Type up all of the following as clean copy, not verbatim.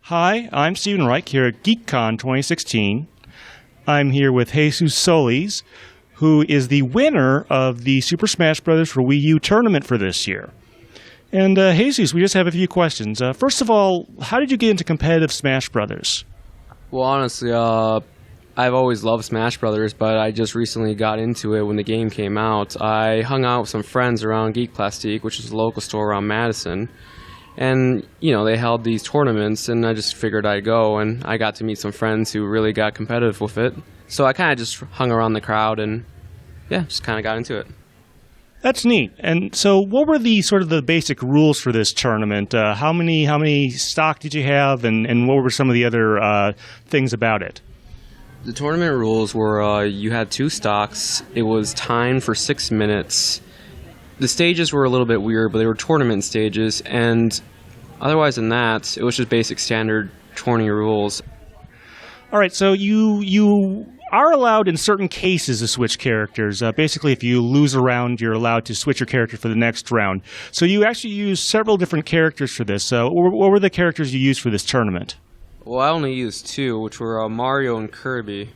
Hi, I'm Stephen Reich here at Geek.Kon 2016. I'm here with Jesus Solis, who is the winner of the Super Smash Bros. For Wii U tournament for this year. And Jesus, we just have a few questions. First of all, how did you get into competitive Smash Brothers? Well, honestly, I've always loved Smash Brothers, but I just recently got into it when the game came out. I hung out with some friends around Geek Plastique, which is a local store around Madison. And, they held these tournaments, and I just figured I'd go, and I got to meet some friends who really got competitive with it. So I kind of just hung around the crowd and, just kind of got into it. That's neat. And so what were the sort of the basic rules for this tournament? How many stock did you have, and what were some of the other things about it? The tournament rules were you had 2 stocks. It was timed for 6 minutes. The stages were a little bit weird, but they were tournament stages, and otherwise than that, it was just basic standard tourney rules. All right, so you are allowed in certain cases to switch characters. Basically, if you lose a round, you're allowed to switch your character for the next round. So you actually used several different characters for this. What were the characters you used for this tournament? Well, I only used 2, which were Mario and Kirby.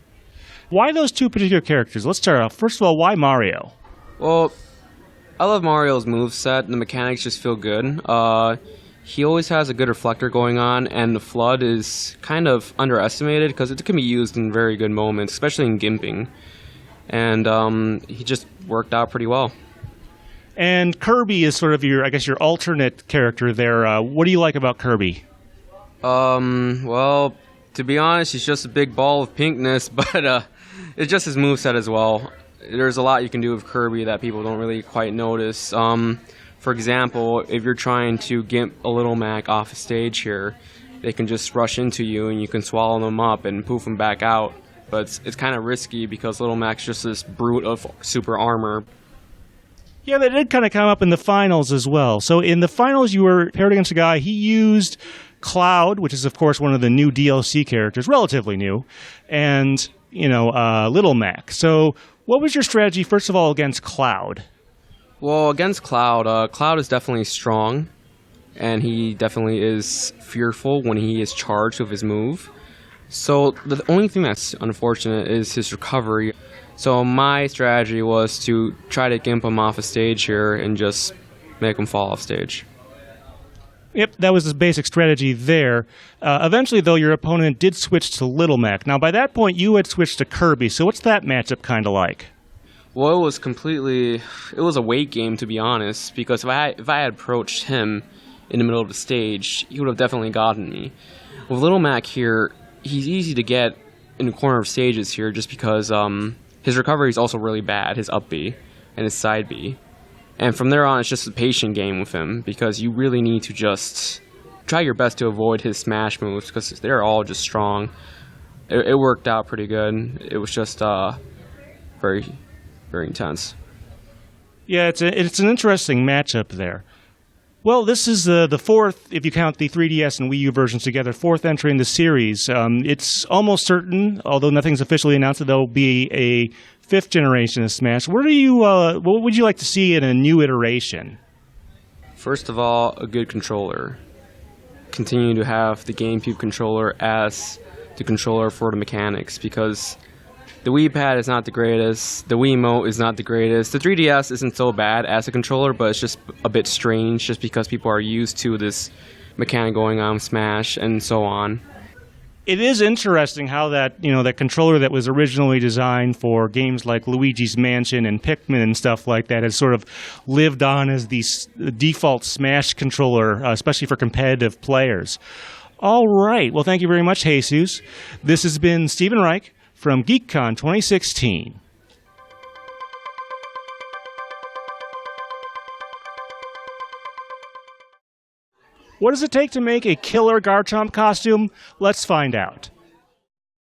Why those 2 particular characters? Let's start off. First of all, why Mario? Well, I love Mario's moveset. The mechanics just feel good. He always has a good reflector going on, and the FLUDD is kind of underestimated because it can be used in very good moments, especially in gimping. And he just worked out pretty well. And Kirby is sort of your alternate character there. What do you like about Kirby? Well, to be honest, he's just a big ball of pinkness, but it's just his moveset as well. There's a lot you can do with Kirby that people don't really quite notice. For example, if you're trying to gimp a Little Mac off a stage here, they can just rush into you and you can swallow them up and poof them back out. But it's kind of risky because Little Mac's just this brute of super armor. Yeah, that did kind of come up in the finals as well. So in the finals, you were paired against a guy. He used Cloud, which is, of course, one of the new DLC characters, relatively new, and, Little Mac. So what was your strategy, first of all, against Cloud? Well, against Cloud, Cloud is definitely strong, and he definitely is fearful when he is charged with his move. So the only thing that's unfortunate is his recovery. So my strategy was to try to gimp him off a stage here and just make him fall off stage. Yep, that was the basic strategy there. Eventually, though, your opponent did switch to Little Mac. Now, by that point, you had switched to Kirby, so what's that matchup kind of like? Well, it was a weight game, to be honest, because if I had approached him in the middle of the stage, he would have definitely gotten me. With Little Mac here, he's easy to get in the corner of stages here just because his recovery is also really bad, his up B and his side B. And from there on, it's just a patient game with him because you really need to just try your best to avoid his smash moves because they're all just strong. It worked out pretty good. It was just very, very intense. Yeah, it's an interesting matchup there. Well, this is the fourth, if you count the 3DS and Wii U versions together, 4th entry in the series. It's almost certain, although nothing's officially announced, that there'll be a 5th generation of Smash. What would you like to see in a new iteration? First of all, a good controller. Continue to have the GameCube controller as the controller for the mechanics, because the Wii Pad is not the greatest, the Wiimote is not the greatest, the 3DS isn't so bad as a controller, but it's just a bit strange just because people are used to this mechanic going on Smash and so on. It is interesting how that controller that was originally designed for games like Luigi's Mansion and Pikmin and stuff like that has sort of lived on as the default Smash controller, especially for competitive players. All right. Well, thank you very much, Jesus. This has been Stephen Reich from Geek.Kon 2016. What does it take to make a killer Garchomp costume? Let's find out.